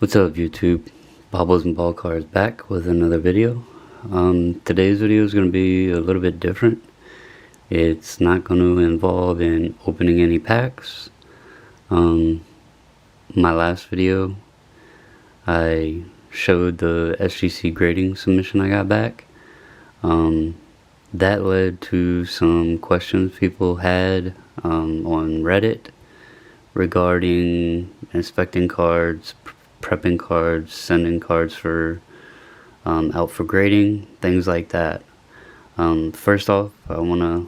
What's up YouTube? Bobbles and Ball Cards back with another video. Today's video is going to be a little bit different. It's not going to involve in opening any packs. My last video I showed the SGC grading submission I got back. That led to some questions people had on Reddit regarding inspecting cards, prepping cards, sending cards for out for grading, things like that. First off, I want to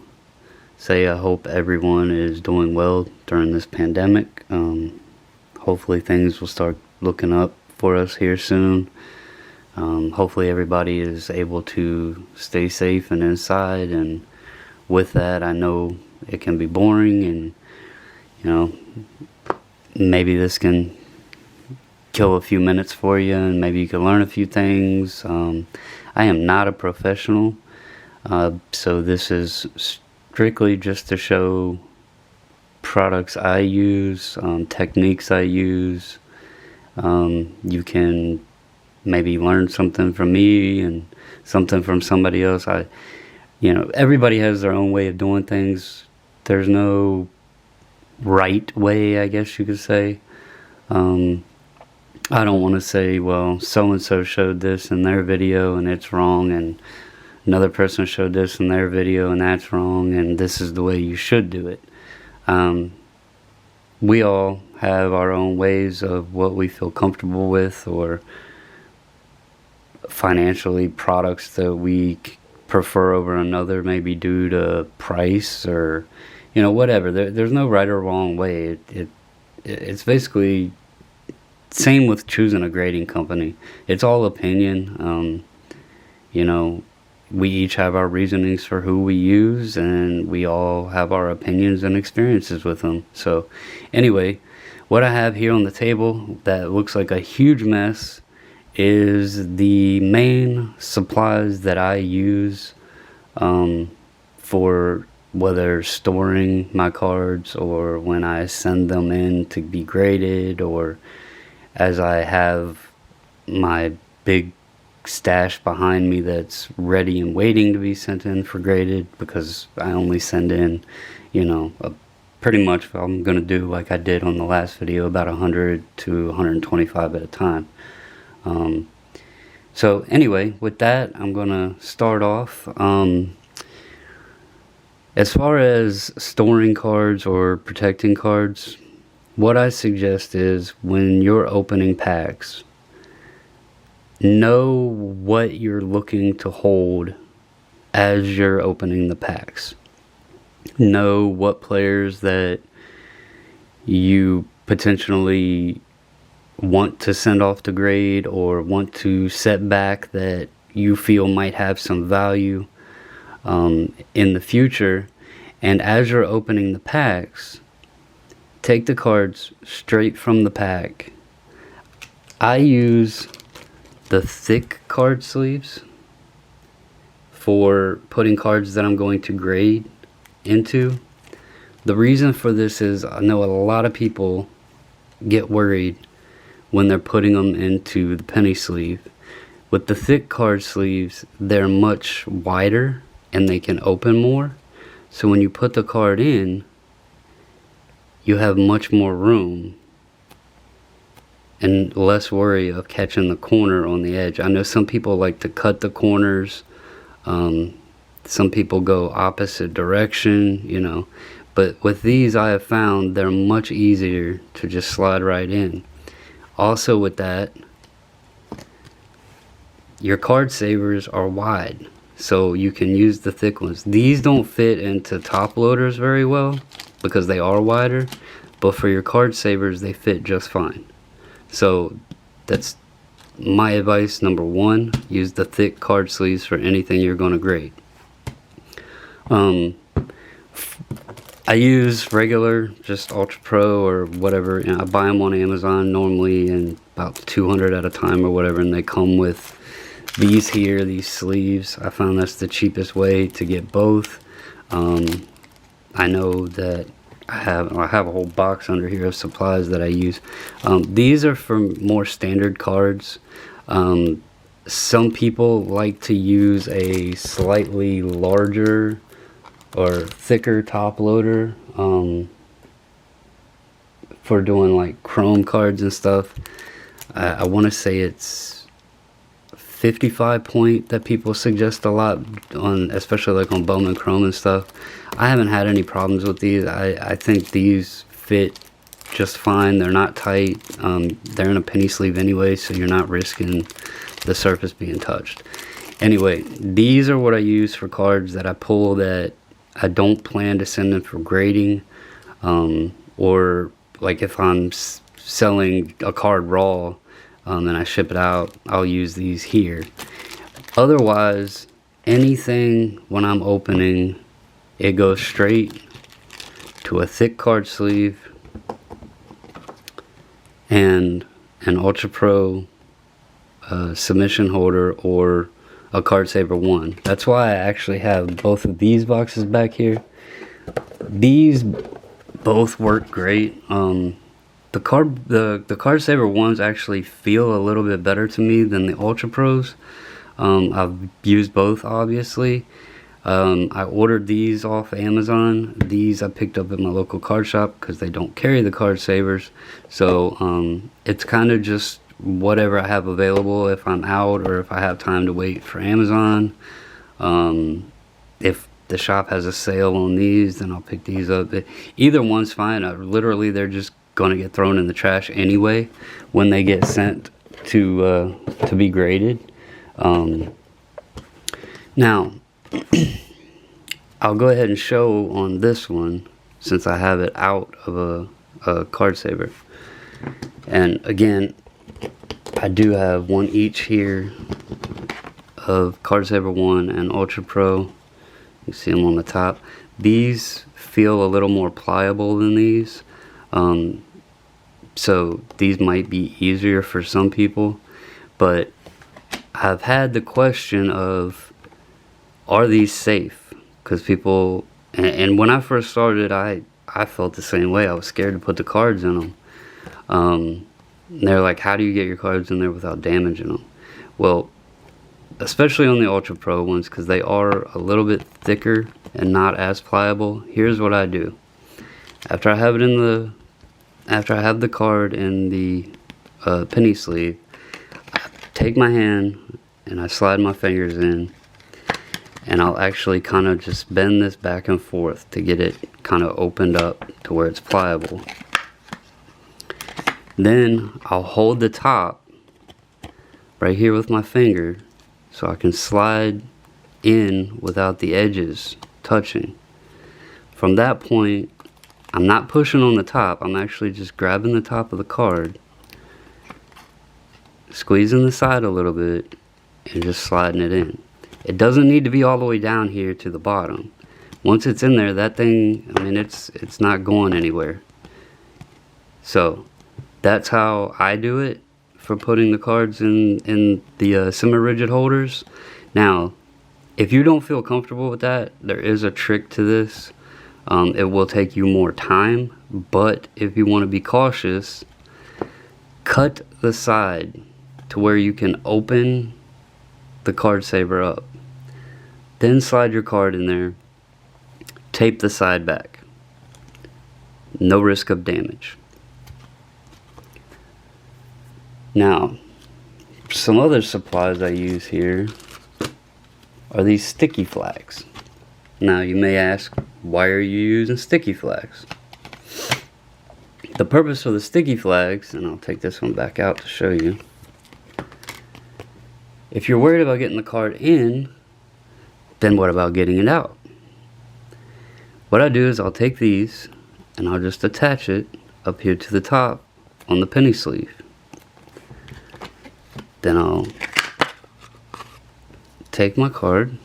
say I hope everyone is doing well during this pandemic. Hopefully things will start looking up for us here soon. Hopefully everybody is able to stay safe and inside, and with that I know it can be boring, and you know, maybe this can kill a few minutes for you and maybe you can learn a few things. I am not a professional, so this is strictly just to show products I use, techniques I use. You can maybe learn something from me and something from somebody else. Everybody has their own way of doing things. There's no right way, I guess you could say. I don't want to say, well, so-and-so showed this in their video and it's wrong, and another person showed this in their video and that's wrong, and this is the way you should do it. We all have our own ways of what we feel comfortable with, or financially products that we prefer over another, maybe due to price or, whatever. There's no right or wrong way. It's basically same with choosing a grading company. It's all opinion. We each have our reasonings for who we use, and we all have our opinions and experiences with them. So anyway, what I have here on the table that looks like a huge mess is the main supplies that I use for whether storing my cards or when I send them in to be graded, or as I have my big stash behind me that's ready and waiting to be sent in for graded, because I only send in, pretty much I'm going to do like I did on the last video, about 100 to 125 at a time. So anyway, with that, I'm going to start off. As far as storing cards or protecting cards, what I suggest is when you're opening packs, know what you're looking to hold as you're opening the packs. Know what players that you potentially want to send off to grade or want to set back that you feel might have some value in the future. And as you're opening the packs, take the cards straight from the pack. I use the thick card sleeves for putting cards that I'm going to grade into. The reason for this is I know a lot of people get worried when they're putting them into the penny sleeve. With the thick card sleeves, they're much wider and they can open more. So when you put the card in, you have much more room and less worry of catching the corner on the edge. I know some people like to cut the corners. Some people go opposite direction, but with these I have found they're much easier to just slide right in. Also with that, your card savers are wide, so you can use the thick ones. These don't fit into top loaders very well because they are wider, but for your card savers they fit just fine. So that's my advice. Number one, use the thick card sleeves for anything you're going to grade. I use regular, just Ultra Pro or whatever. I buy them on Amazon normally in about 200 at a time or whatever, and they come with these here, these sleeves. I found that's the cheapest way to get both. I know that I have a whole box under here of supplies that I use. These are for more standard cards. Some people like to use a slightly larger or thicker top loader for doing like chrome cards and stuff. I want to say it's 55 point that people suggest a lot on, especially like on Bowman Chrome and stuff. I haven't had any problems with these. I think these fit just fine. They're not tight. They're in a penny sleeve anyway, so you're not risking the surface being touched. Anyway, these are what I use for cards that I pull that I don't plan to send them for grading, or like if I'm selling a card raw and I ship it out, I'll use these here. Otherwise, anything when I'm opening, it goes straight to a thick card sleeve and an Ultra Pro submission holder or a Card Saver 1. That's why I actually have both of these boxes back here. These both work great. The Card Saver 1s actually feel a little bit better to me than the Ultra Pros. I've used both, obviously. I ordered these off Amazon. These I picked up at my local card shop because they don't carry the Card Savers. So it's kind of just whatever I have available if I'm out or if I have time to wait for Amazon. If the shop has a sale on these, then I'll pick these up. Either one's fine. Literally, they're just going to get thrown in the trash anyway when they get sent to be graded. Now, I'll go ahead and show on this one since I have it out of a Card Saver. And again, I do have one each here of Card Saver 1 and Ultra Pro. You see them on the top. These feel a little more pliable than these. So these might be easier for some people. But I've had the question of, are these safe? Because people, and when I first started, I felt the same way. I was scared to put the cards in them. They're like, how do you get your cards in there without damaging them? Well, especially on the Ultra Pro ones, because they are a little bit thicker and not as pliable. Here's what I do. After I have the card in the penny sleeve, I take my hand and I slide my fingers in, and I'll actually kind of just bend this back and forth to get it kind of opened up to where it's pliable. Then I'll hold the top right here with my finger so I can slide in without the edges touching. From that point, I'm not pushing on the top. I'm actually just grabbing the top of the card, squeezing the side a little bit, and just sliding it in. It doesn't need to be all the way down here to the bottom. Once it's in there, that thing, I mean, it's not going anywhere. So that's how I do it for putting the cards in the semi-rigid holders. Now, if you don't feel comfortable with that, there is a trick to this. It will take you more time, but if you want to be cautious, cut the side to where you can open the Card Saver up. Then slide your card in there, tape the side back. No risk of damage. Now, some other supplies I use here are these sticky flags. Now you may ask, why are you using sticky flags? The purpose of the sticky flags, and I'll take this one back out to show you. If you're worried about getting the card in, then what about getting it out? What I do is I'll take these and I'll just attach it up here to the top on the penny sleeve. Then I'll take my card,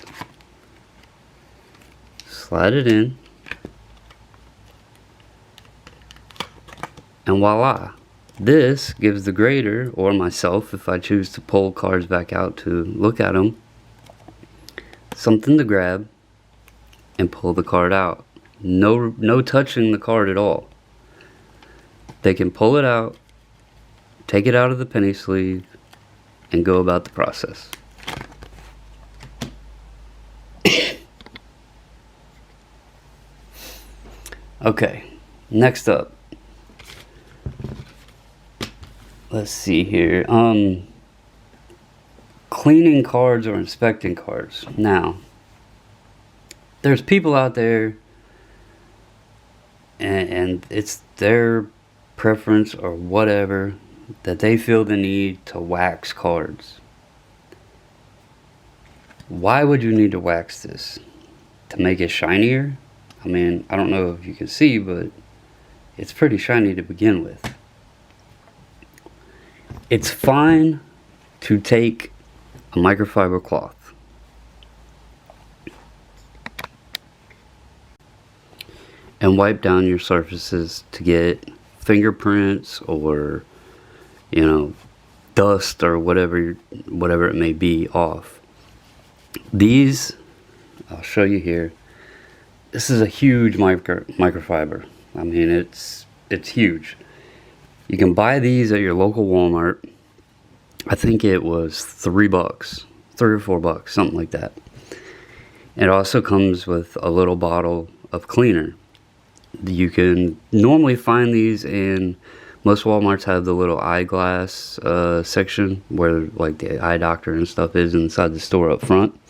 slide it in, and voila. This gives the grader, or myself if I choose to pull cards back out to look at them, something to grab and pull the card out no touching the card at all. They can pull it out, take it out of the penny sleeve, and go about the process. Okay, next up. Let's see here. Cleaning cards or inspecting cards. Now, there's people out there, and it's their preference or whatever, that they feel the need to wax cards. Why would you need to wax this? To make it shinier? I mean, I don't know if you can see, but it's pretty shiny to begin with. It's fine to take a microfiber cloth and wipe down your surfaces to get fingerprints or, you know, dust or whatever it may be off. These, I'll show you here. This is a huge microfiber. I mean, it's huge. You can buy these at your local Walmart. I think it was $3, $3 or $4, something like that. It also comes with a little bottle of cleaner. You can normally find these in, most Walmarts have the little eyeglass section where like the eye doctor and stuff is inside the store up front.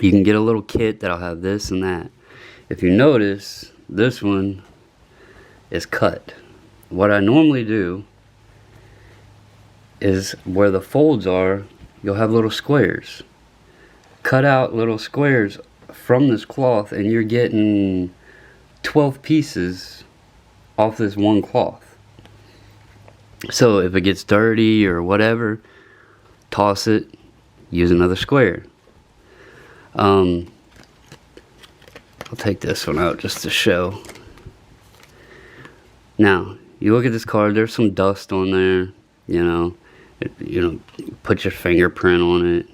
You can get a little kit that'll have this and that. If you notice, this one is cut. What I normally do is where the folds are, you'll have little squares. Cut out little squares from this cloth and you're getting 12 pieces off this one cloth. So if it gets dirty or whatever, toss it, use another square. I'll take this one out just to show. Now, you look at this card, there's some dust on there, you know, put your fingerprint on it.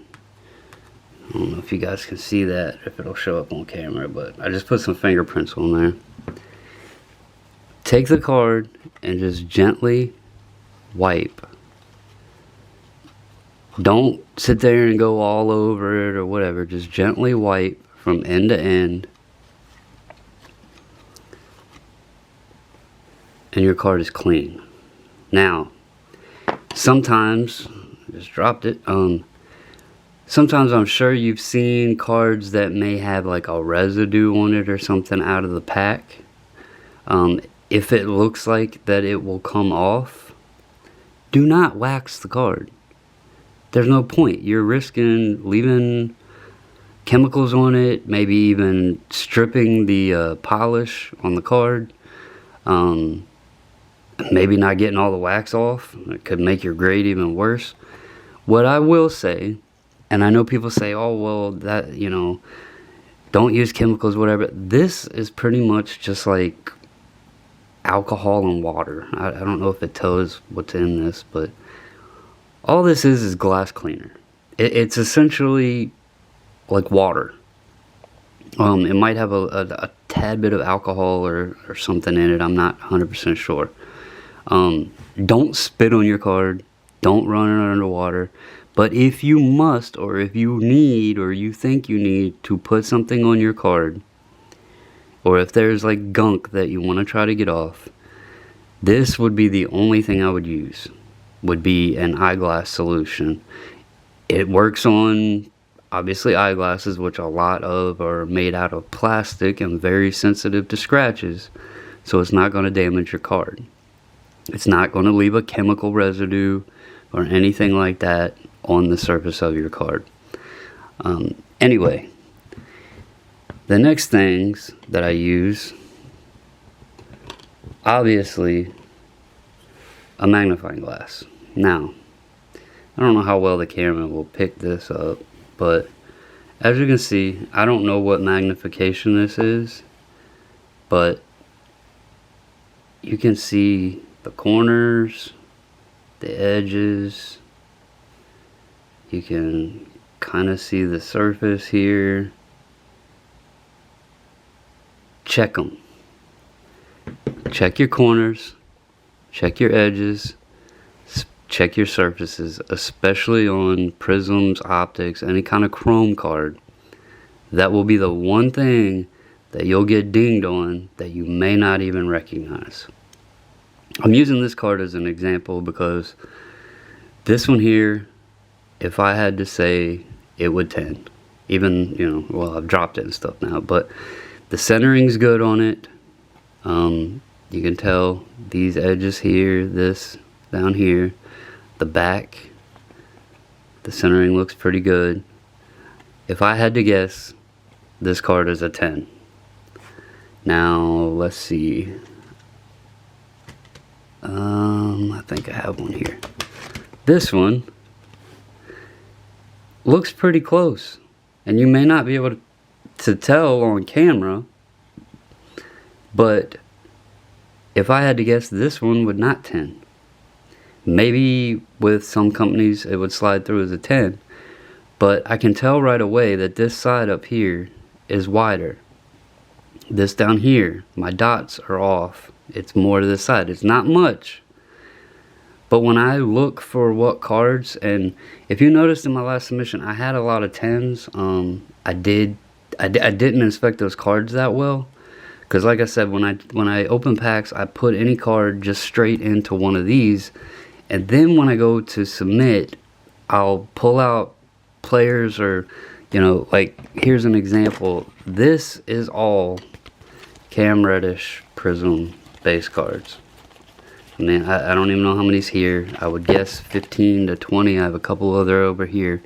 I don't know if you guys can see that, if it'll show up on camera, but I just put some fingerprints on there. Take the card and just gently wipe. Don't sit there and go all over it or whatever. Just gently wipe from end to end. And your card is clean. Now, sometimes, I just dropped it, sometimes I'm sure you've seen cards that may have like a residue on it or something out of the pack. If it looks like that it will come off, do not wax the card. There's no point. You're risking leaving chemicals on it, maybe even stripping the polish on the card. Maybe not getting all the wax off. It could make your grade even worse. What I will say, and I know people say, oh, well, that, you know, don't use chemicals, whatever. This is pretty much just like alcohol and water. I don't know if it tells what's in this, but all this is glass cleaner. It's essentially like water. It might have a tad bit of alcohol or something in it. I'm not 100% sure. Don't spit on your card. Don't run it underwater. But if you must, or if you need, or you think you need to put something on your card, or if there's like gunk that you want to try to get off, this would be the only thing I would use, would be an eyeglass solution. It works on, obviously, eyeglasses, which a lot of are made out of plastic and very sensitive to scratches, so it's not going to damage your card. It's not going to leave a chemical residue or anything like that on the surface of your card. Anyway, the next things that I use, obviously, a magnifying glass. Now, I don't know how well the camera will pick this up, but as you can see, I don't know what magnification this is, but you can see the corners, the edges. You can kind of see the surface here. check them. Check your corners, check your edges, check your surfaces, especially on prisms, optics, any kind of chrome card. That will be the one thing that you'll get dinged on that you may not even recognize. I'm using this card as an example because this one here, if I had to say, it would 10. Even, you know, well, I've dropped it and stuff now, but the centering's good on it. You can tell these edges here, this down here, the back, the centering looks pretty good. If I had to guess, this card is a 10. Now, let's see. I think I have one here. This one looks pretty close, and you may not be able to tell on camera, but if I had to guess, this one would not 10. Maybe with some companies it would slide through as a 10, but I can tell right away that this side up here is wider. This down here, my dots are off. It's more to this side. It's not much, but when I look for what cards, and if you noticed in my last submission, I had a lot of 10s. I didn't inspect those cards that well, because like I said, when I open packs, I put any card just straight into one of these, and then when I go to submit, I'll pull out players, or, you know, like here's an example. This is all Cam Reddish Prism base cards. I mean, I don't even know how many's here. I would guess 15 to 20. I have a couple other over here,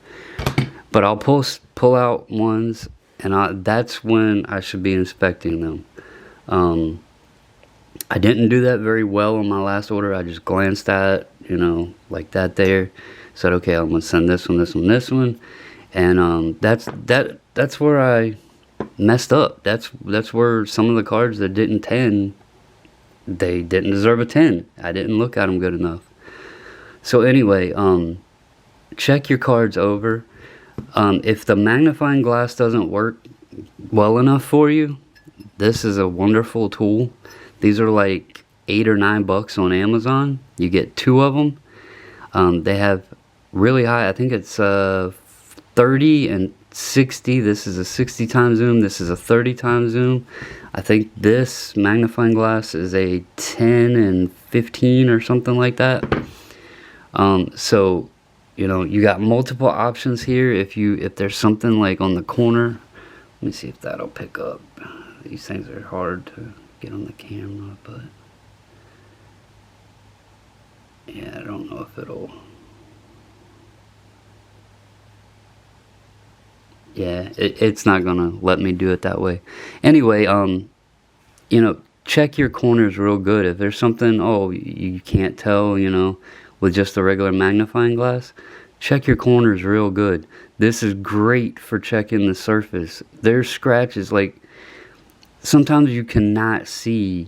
but I'll pull out ones, and that's when I should be inspecting them. I didn't do that very well on my last order. I just glanced at, you know, like that there. Said, okay, I'm gonna send this one, this one, this one, and that's where I messed up. That's where some of the cards that didn't 10, they didn't deserve a 10. I didn't look at them good enough. So anyway, check your cards over. If the magnifying glass doesn't work well enough for you, this is a wonderful tool. These are like $8 or $9 on Amazon. You get 2 of them. They have really high, I think it's 30 and 60. This is a 60 times zoom. This is a 30 times zoom. I think this magnifying glass is a 10 and 15 or something like that. So, you know, you got multiple options here. If there's something like on the corner, let me see if that'll pick up. These things are hard to get on the camera, but yeah, I don't know if it'll. Yeah, it's not gonna let me do it that way. Anyway, you know, check your corners real good. If there's something, oh, you can't tell, you know, with just a regular magnifying glass, check your corners real good. This is great for checking the surface. There's scratches, like, sometimes you cannot see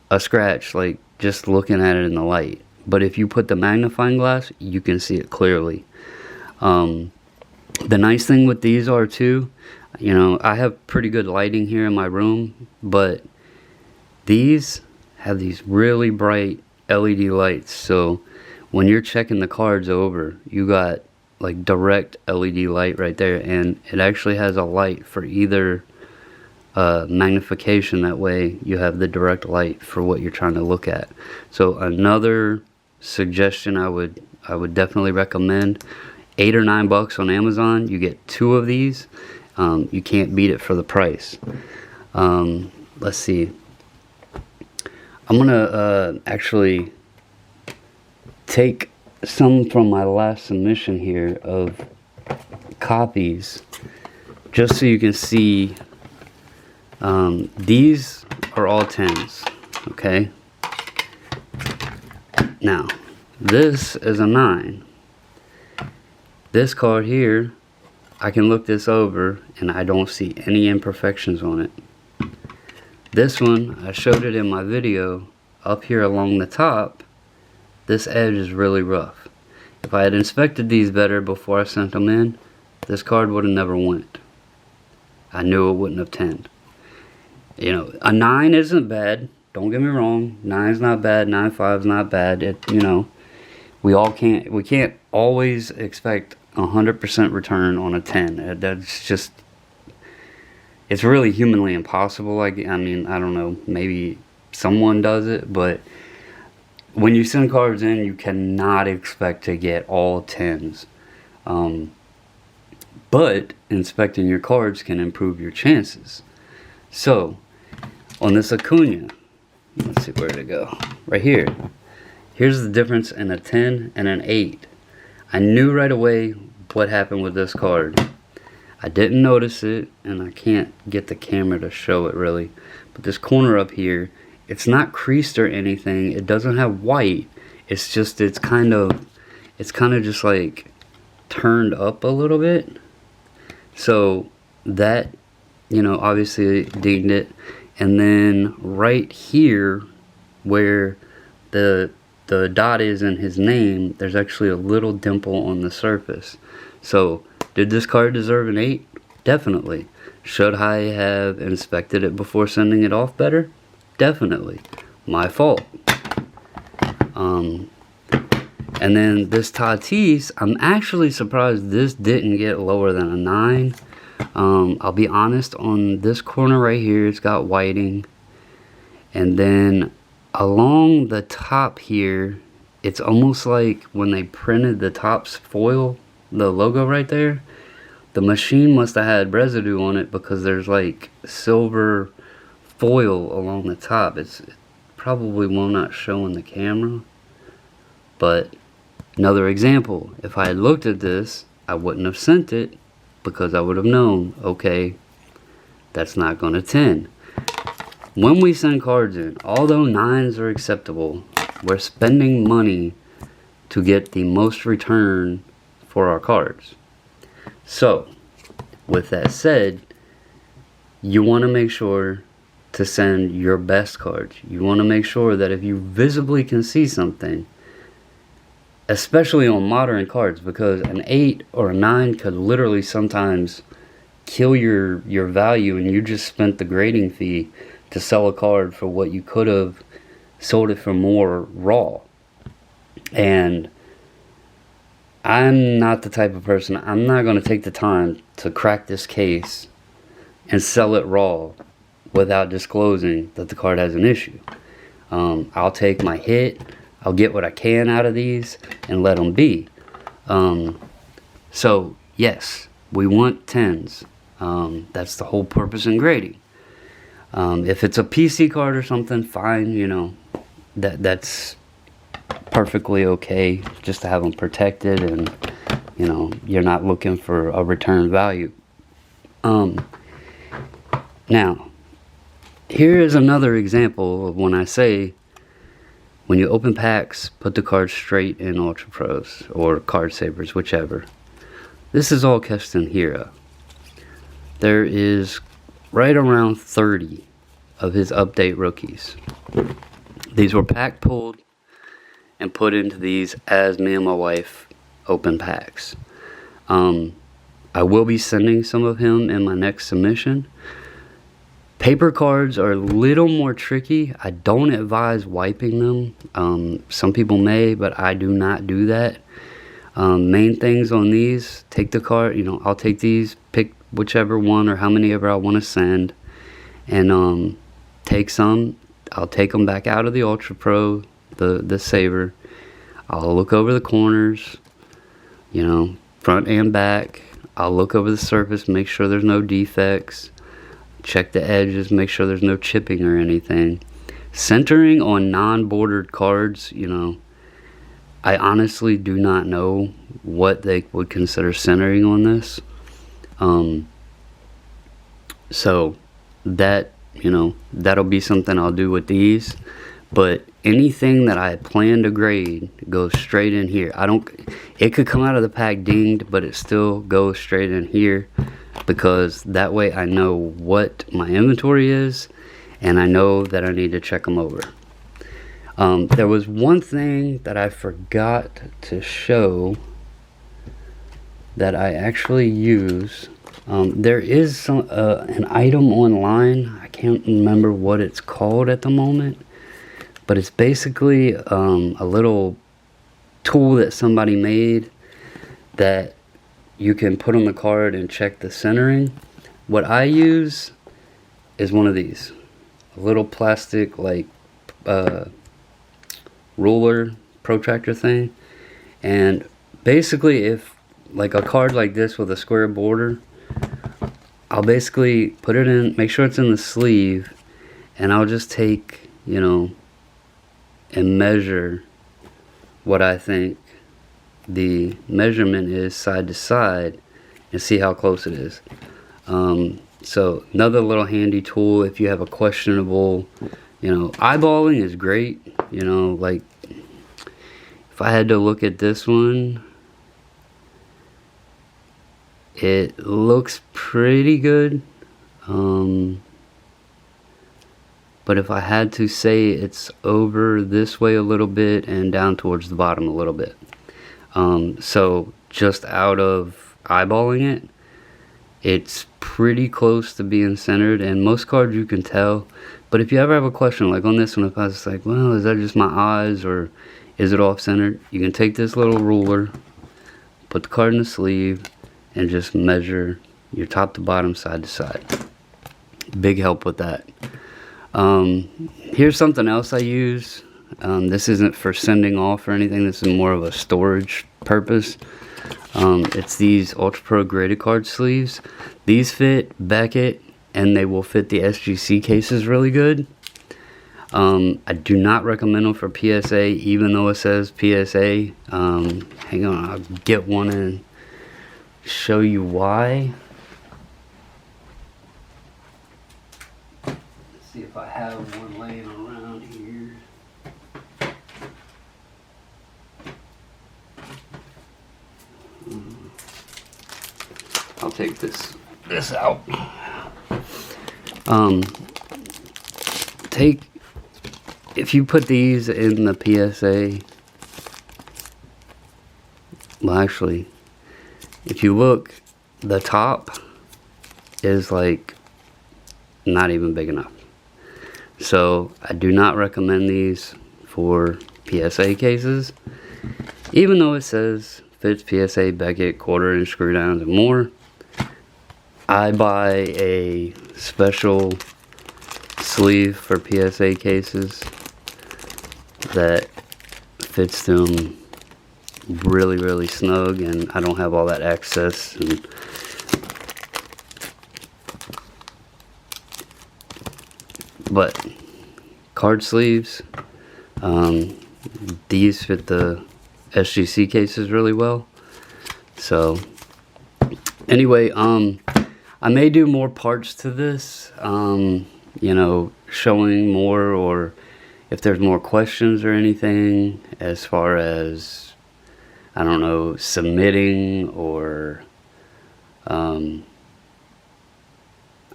a scratch, like, just looking at it in the light. But if you put the magnifying glass, you can see it clearly. The nice thing with these are too, you know, I have pretty good lighting here in my room, but these have these really bright LED lights. So when you're checking the cards over, you got like direct LED light right there, and it actually has a light for either magnification. That way you have the direct light for what you're trying to look at. So another suggestion I would definitely recommend, $8 or $9 on Amazon. You get 2 of these. You can't beat it for the price. Let's see. I'm gonna actually take some from my last submission here of copies, just so you can see. These are all 10s. Okay. Now, this is a 9. This card here, I can look this over and I don't see any imperfections on it. This one, I showed it in my video, up here along the top, this edge is really rough. If I had inspected these better before I sent them in, this card would have never went. I knew it wouldn't have 10'd. You know, a 9 isn't bad. Don't get me wrong. 9's not bad. 9.5's not bad. You know, we can't always expect 100% return on a 10. That's just, it's really humanly impossible. I mean, I don't know, maybe someone does it, but when you send cards in, you cannot expect to get all 10s. But inspecting your cards can improve your chances. So, on this Acuna, let's see where to go. Right here. Here's the difference in a 10 and an 8. I knew right away what happened with this card. I didn't notice it, and I can't get the camera to show it really. But this corner up here, it's not creased or anything. It doesn't have white. It's just, it's kind of just like turned up a little bit. So that, you know, obviously dinged it. And then right here where the dot is in his name, there's actually a little dimple on the surface. So did this card deserve an 8? Definitely. Should I have inspected it before sending it off better? Definitely. My fault. And then this Tatis, I'm actually surprised this didn't get lower than a 9. I'll be honest, on this corner right here, it's got whiting. And then along the top here, it's almost like when they printed the Topps foil, the logo right there, the machine must have had residue on it because there's like silver foil along the top. It probably will not show in the camera, but another example, if I had looked at this, I wouldn't have sent it because I would have known, okay, that's not going to 10. When we send cards in, although 9s are acceptable, we're spending money to get the most return for our cards. So, with that said, you want to make sure to send your best cards. You want to make sure that if you visibly can see something, especially on modern cards, because an 8 or a 9 could literally sometimes kill your value, and you just spent the grading fee to sell a card for what you could have sold it for more raw. And I'm not the type of person, I'm not going to take the time to crack this case and sell it raw without disclosing that the card has an issue. I'll take my hit, I'll get what I can out of these and let them be. So yes, we want 10s. That's the whole purpose in grading. If it's a PC card or something, fine, you know, that's perfectly okay just to have them protected, and you know, you're not looking for a return value. Now, here is another example of when I say, when you open packs, put the cards straight in Ultra Pros or Card Savers, whichever. This is all Keston Hiura. There is right around 30 of his update rookies. These were pack pulled and put into these as me and my wife open packs. I will be sending some of him in my next submission. Paper cards are a little more tricky. I don't advise wiping them. Some people may, but I do not do that. Main things on these, take the card, you know, I'll take these, pick whichever one or how many ever I want to send, and take some. I'll take them back out of the Ultra Pro, the saver. I'll look over the corners, you know, front and back. I'll look over the surface, make sure there's no defects. Check the edges, make sure there's no chipping or anything. Centering on non-bordered cards, you know, I honestly do not know what they would consider centering on this. So that, you know, that'll be something I'll do with these. But anything that I plan to grade goes straight in here. It could come out of the pack dinged, but it still goes straight in here, because that way I know what my inventory is, and I know that I need to check them over. There was one thing that I forgot to show that I actually use. There is an item online, I can't remember what it's called at the moment, but it's basically a little tool that somebody made that you can put on the card and check the centering. What I use is one of these, a little plastic like ruler protractor thing. And basically, if like a card like this with a square border, I'll basically put it in, make sure it's in the sleeve, and I'll just take, you know, and measure what I think the measurement is side to side and see how close it is. So another little handy tool if you have a questionable, you know, eyeballing is great. You know, like if I had to look at this one, it looks pretty good. But if I had to say, it's over this way a little bit and down towards the bottom a little bit. So just out of eyeballing it, it's pretty close to being centered, and most cards you can tell. But if you ever have a question, like on this one, if I was like, well, is that just my eyes or is it off centered? You can take this little ruler, put the card in the sleeve, and just measure your top to bottom, side to side. Big help with that. Here's something else I use. This isn't for sending off or anything. This is more of a storage purpose. It's these Ultra Pro graded card sleeves. These fit Beckett, and they will fit the SGC cases really good. I do not recommend them for PSA, even though it says PSA. Hang on, I'll get one and show you why. Let's see if I have one laying around here. I'll take this out. If you put these in the PSA, well, actually, if you look, the top is like not even big enough. So I do not recommend these for PSA cases, even though it says fits PSA, Beckett, quarter-inch screw downs, and more. I buy a special sleeve for PSA cases that fits them really, really snug, and I don't have all that excess. But card sleeves, these fit the SGC cases really well. So anyway, I may do more parts to this, you know, showing more, or if there's more questions or anything as far as, I don't know, submitting, or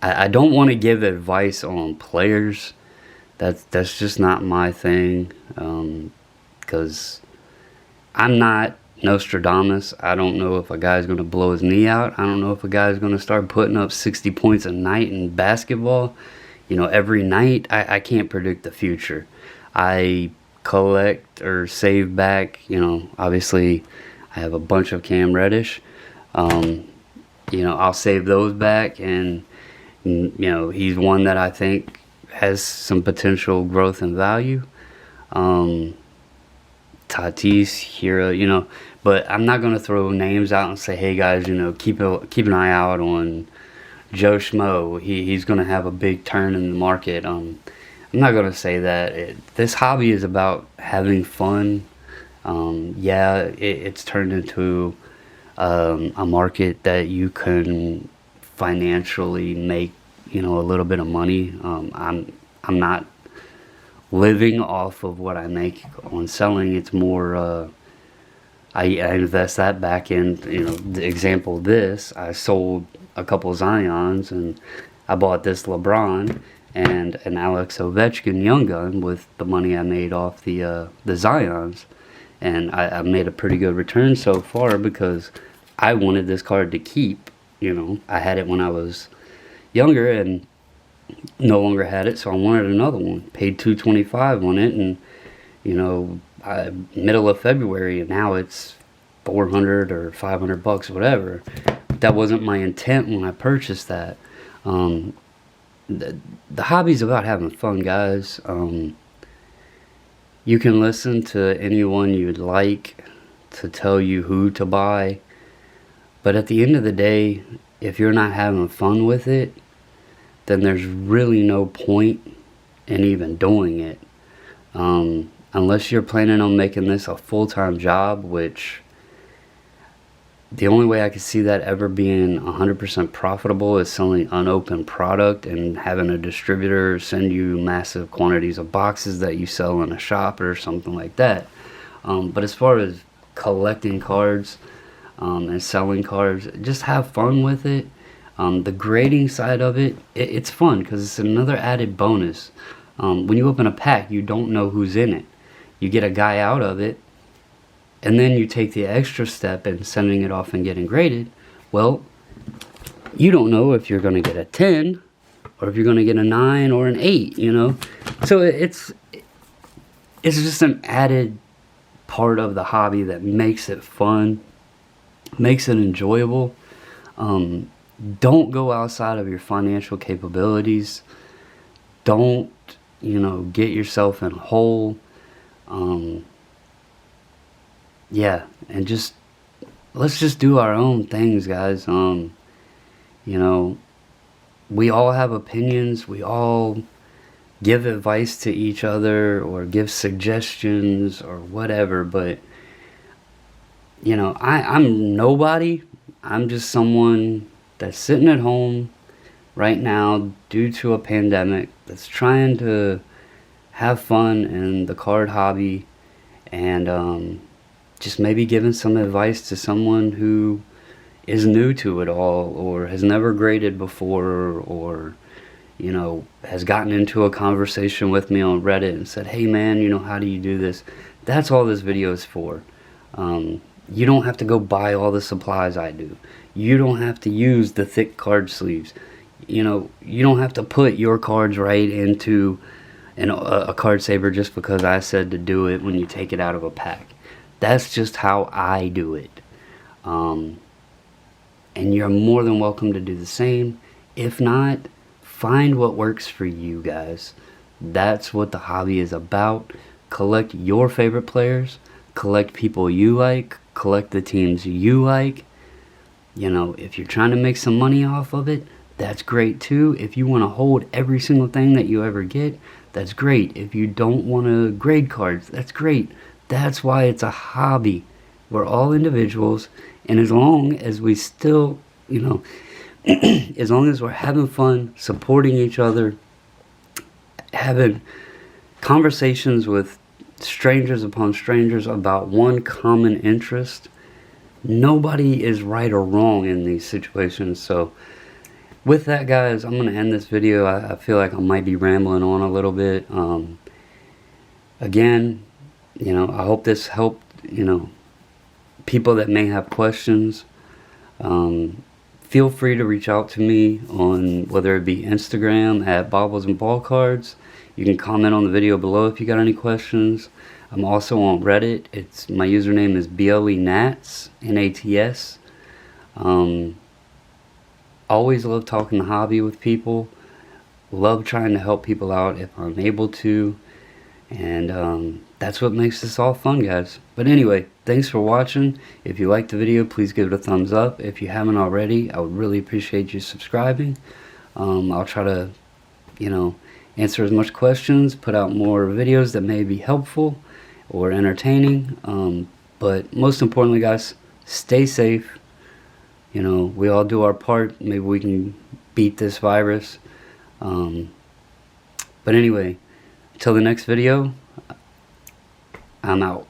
I don't want to give advice on players. That's just not my thing, because I'm not Nostradamus. I don't know if a guy's going to blow his knee out. I don't know if a guy's going to start putting up 60 points a night in basketball, you know, every night. I can't predict the future. I collect or save back, you know, obviously I have a bunch of Cam Reddish. You know, I'll save those back, and you know, he's one that I think has some potential growth and value. Tatis, Hero, you know, but I'm not going to throw names out and say, hey guys, you know, keep an eye out on Joe Schmo. He's going to have a big turn in the market. I'm not going to say that. This hobby is about having fun. Yeah, it's turned into a market that you can financially make, you know, a little bit of money. I'm not living off of what I make on selling. It's more I invest that back in, you know, the example of this, I sold a couple Zions, and I bought this LeBron and an Alex Ovechkin Young Gun with the money I made off the Zions, and I made a pretty good return so far because I wanted this card to keep. You know, I had it when I was younger, and no longer had it, so I wanted another one. Paid $225 on it, and you know, middle of February, and now it's 400 or 500 bucks, whatever. But that wasn't my intent when I purchased that. The hobby's about having fun, guys. You can listen to anyone you'd like to tell you who to buy, but at the end of the day, if you're not having fun with it, then there's really no point in even doing it. Unless you're planning on making this a full-time job, which the only way I could see that ever being 100% profitable is selling unopened product and having a distributor send you massive quantities of boxes that you sell in a shop or something like that. But as far as collecting cards and selling cards, just have fun with it. The grading side of it, it's fun because it's another added bonus. When you open a pack, you don't know who's in it. You get a guy out of it, and then you take the extra step in sending it off and getting graded. Well, you don't know if you're going to get a 10 or if you're going to get a 9 or an 8, you know. So it's just an added part of the hobby that makes it fun, makes it enjoyable. Don't go outside of your financial capabilities. Don't, get yourself in a hole. Yeah, and let's just do our own things, guys. We all have opinions. We all give advice to each other or give suggestions or whatever, but I'm nobody. I'm just someone that's sitting at home right now due to a pandemic that's trying to have fun in the card hobby, and just maybe giving some advice to someone who is new to it all or has never graded before, or has gotten into a conversation with me on Reddit and said, hey man, how do you do this? That's all this video is for. You don't have to go buy all the supplies I do. You don't have to use the thick card sleeves. You don't have to put your cards right into a card saver just because I said to do it when you take it out of a pack. That's just how I do it. And you're more than welcome to do the same. If not, find what works for you guys. That's what the hobby is about. Collect your favorite players. Collect people you like. Collect the teams you like. If you're trying to make some money off of it, that's great too. If you want to hold every single thing that you ever get, that's great. If you don't want to grade cards, that's great. That's why it's a hobby. We're all individuals, and as long as we still, as long as we're having fun, supporting each other, having conversations with strangers upon strangers about one common interest, nobody is right or wrong in these situations. So with that, guys, I'm going to end this video. I feel like I might be rambling on a little bit. Again, I hope this helped, people that may have questions. Feel free to reach out to me on whether it be Instagram at Baubles and Ball Cards. You can comment on the video below if you got any questions. I'm also on Reddit. My username is BLENats, N-A-T-S. Always love talking the hobby with people. Love trying to help people out if I'm able to. And that's what makes this all fun, guys. But anyway, thanks for watching. If you liked the video, please give it a thumbs up. If you haven't already, I would really appreciate you subscribing. I'll try to, answer as much questions, put out more videos that may be helpful or entertaining. But most importantly, guys, stay safe. We all do our part. Maybe we can beat this virus. But anyway, until the next video, I'm out.